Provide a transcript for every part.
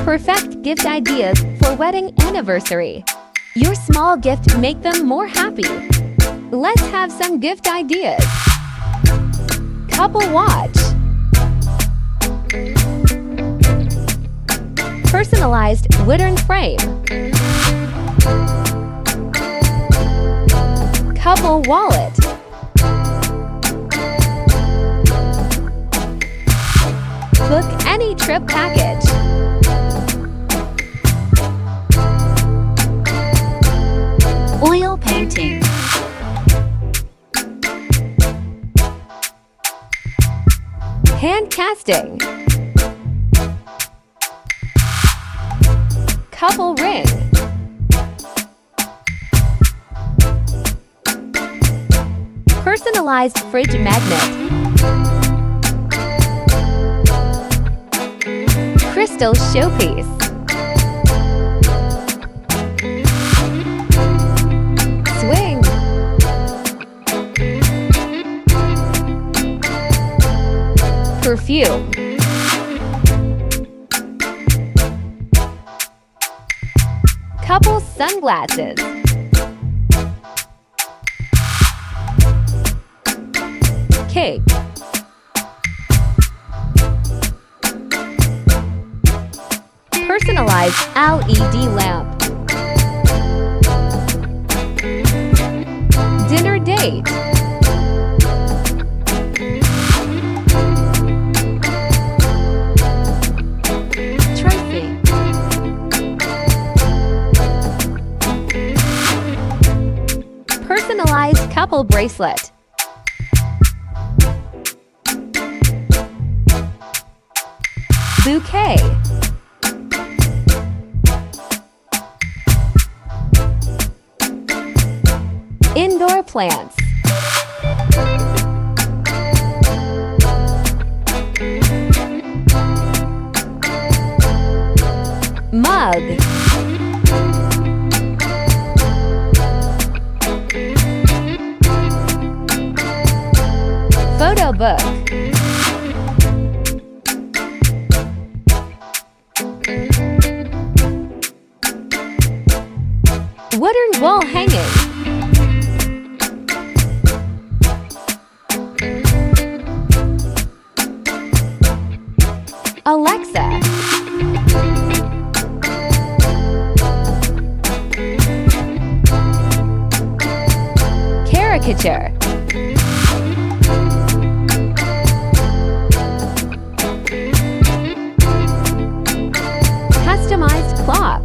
Perfect gift ideas for wedding anniversary. Your small gift make them more happy. Let's have some gift ideas. Couple watch. Personalized wooden frame. Couple wallet. Book any trip package. Oil painting. Hand casting. Couple ring. Personalized fridge magnet. Crystal showpiece. Swing. Perfume. Couple sunglasses. Cake. Personalized LED lamp. Dinner date. Trophy. Personalized couple bracelet. Bouquet. Indoor plants. Mug. Photo book. Wooden wall hanging. Alexa. Caricature. Customized clock.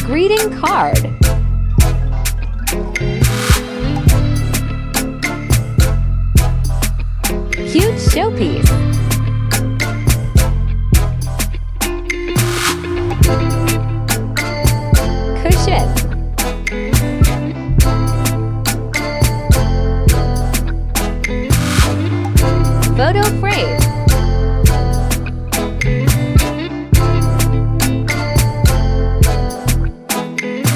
Greeting card. Cute showpiece. Cushion. Photo frame.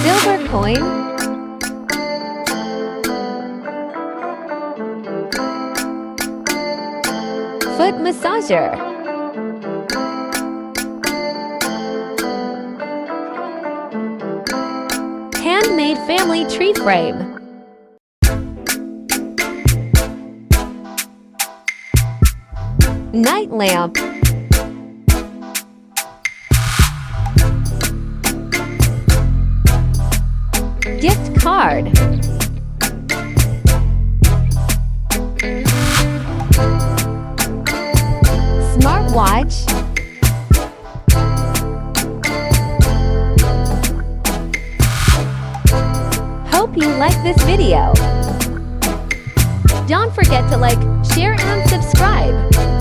Silver coin. Foot massager. Handmade family tree frame. Night lamp. Gift card. Smartwatch. Hope you like this video. Don't forget to like, share and subscribe.